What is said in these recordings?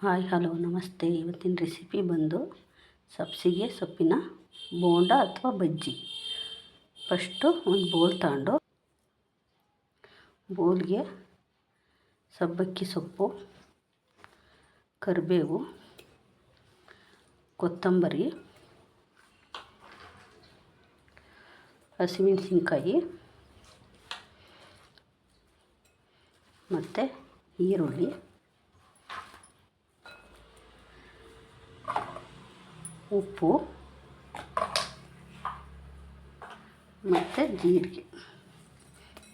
Hi hello ನಮಸ್ತೆ. ಇವತ್ತಿನ recipe ಬಂದು ಸಬ್ಬಸಿಗೆ ಸೊಪ್ಪಿನ ಬೋಂಡ ಅಥವಾ ಬಜ್ಜಿ. ಫಸ್ಟು ಒಂದು ಬೋಲ್ ತಗೊಂಡು ಬೋಲ್ಗೆ ಸಬ್ಬಕ್ಕಿ ಸೊಪ್ಪು, ಕರಿಬೇವು, ಕೊತ್ತಂಬರಿ, ಹಸಿಮೆಣಸಿನ್ಕಾಯಿ ಮತ್ತು ಈರುಳ್ಳಿ, ಉಪ್ಪು ಮತ್ತು ಜೀರಿಗೆ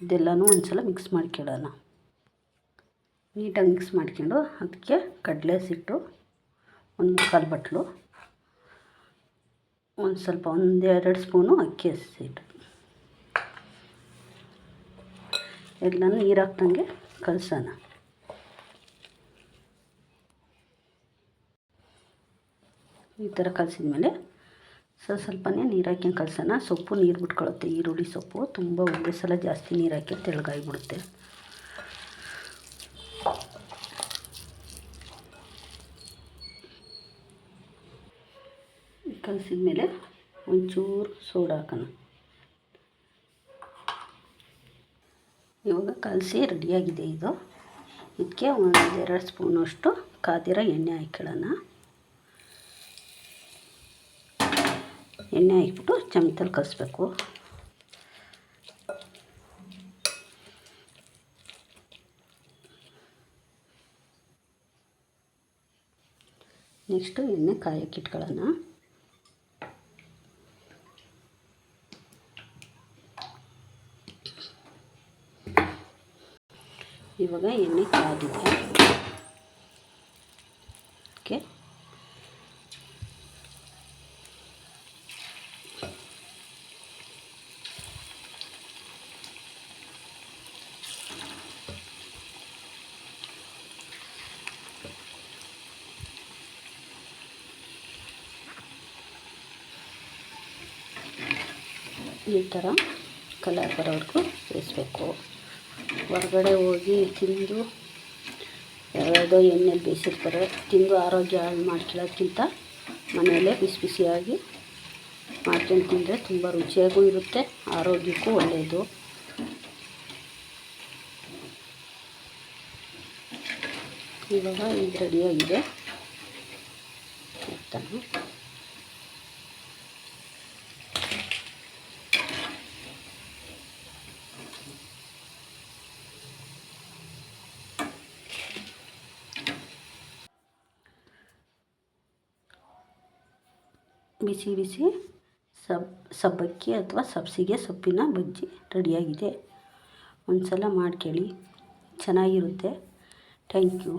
ಇದೆಲ್ಲನೂ ಒಂದ್ಸಲ ಮಿಕ್ಸ್ ಮಾಡ್ಕೊಳ್ಳೋಣ. ನೀಟಾಗಿ ಮಿಕ್ಸ್ ಮಾಡ್ಕೊಂಡು ಅದಕ್ಕೆ ಕಡಲೆ ಹಿಟ್ಟು ಒಂದು ಮುಕ್ಕಾಲು ಬಟ್ಲು, ಒಂದೆರಡು ಸ್ಪೂನು ಅಕ್ಕಿ ಹಿಟ್ಟು ಎಲ್ಲನೂ ನೀರು ಹಾಕ್ದಂಗೆ ಕಲಸೋಣ. ಈ ಥರ ಕಲಸಿದ್ಮೇಲೆ ಸ್ವಲ್ಪನೇ ನೀರು ಹಾಕ್ಕೊಂಡು ಕಲಸೋಣ. ಸೊಪ್ಪು ನೀರು ಬಿಟ್ಕೊಳ್ಳುತ್ತೆ. ಈರುಳ್ಳಿ ಸೊಪ್ಪು ತುಂಬ ಒಂದೇ ಸಲ ಜಾಸ್ತಿ ನೀರು ಹಾಕಿ ತೆಳ್ಳಗಾಗಿಬಿಡುತ್ತೆ. ಕಲಸಿದ್ಮೇಲೆ ಒಂಚೂರು ಸೋಡಾ ಹಾಕೋಣ. ಇವಾಗ ಕಲಸಿ ರೆಡಿಯಾಗಿದೆ ಇದು. ಇದಕ್ಕೆ 1-2 ಸ್ಪೂನಷ್ಟು ಕಾದಿರೋ ಎಣ್ಣೆ ಹಾಕ್ಕೊಳ್ಳೋಣ. ಎಣ್ಣೆ ಹಾಕ್ಬಿಟ್ಟು ಚಮಚದಲ್ಲಿ ಕಲಿಸ್ಬೇಕು. ನೆಕ್ಸ್ಟು ಎಣ್ಣೆ ಕಾಯಕ್ಕೆ ಇಟ್ಕೊಳ್ಳೋಣ. ಇವಾಗ ಎಣ್ಣೆ ಕಾದಿದೆ. ಓಕೆ, ಈ ಥರ ಕಲರ್ ಬರೋವರೆಗೂ ಬೇಯಿಸ್ಬೇಕು. ಹೊರಗಡೆ ಹೋಗಿ ತಿಂದು ಯಾವುದೋ ಎಣ್ಣೆಲಿ ಬೇಯಿಸಿರ್ತಾರೆ, ತಿಂದು ಆರೋಗ್ಯ ಹಾಳು ಮಾಡ್ಕೊಳ್ಳೋದ್ಕಿಂತ ಮನೆಯಲ್ಲೇ ಬಿಸಿ ಬಿಸಿಯಾಗಿ ಮಾಡ್ಕೊಂಡು ತಿಂದರೆ ತುಂಬ ರುಚಿಯಾಗೂ ಇರುತ್ತೆ, ಆರೋಗ್ಯಕ್ಕೂ ಒಳ್ಳೆಯದು. ಇವಾಗ ಇದು ರೆಡಿಯಾಗಿದೆ. ಇರ್ತಾನೆ ಬಿಸಿ ಬಿಸಿ ಸಬ್ಬಕ್ಕಿ ಅಥವಾ ಸಬ್ಬಸಿಗೆ ಸೊಪ್ಪಿನ ಬಜ್ಜಿ ರೆಡಿಯಾಗಿದೆ. ಒಂದು ಸಲ ಮಾಡ್ಕೊಳ್ಳಿ, ಚೆನ್ನಾಗಿರುತ್ತೆ. Thank you.